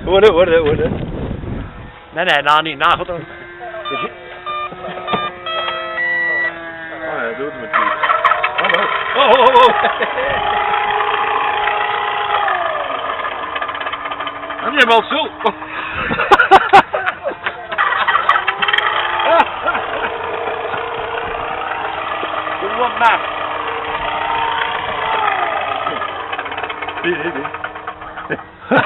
Hoorde. Nee, nou niet. Nou, goed dan. Oh ja, doe het met die. Oh. En die hebben al zo. Doe wat maar. Hier.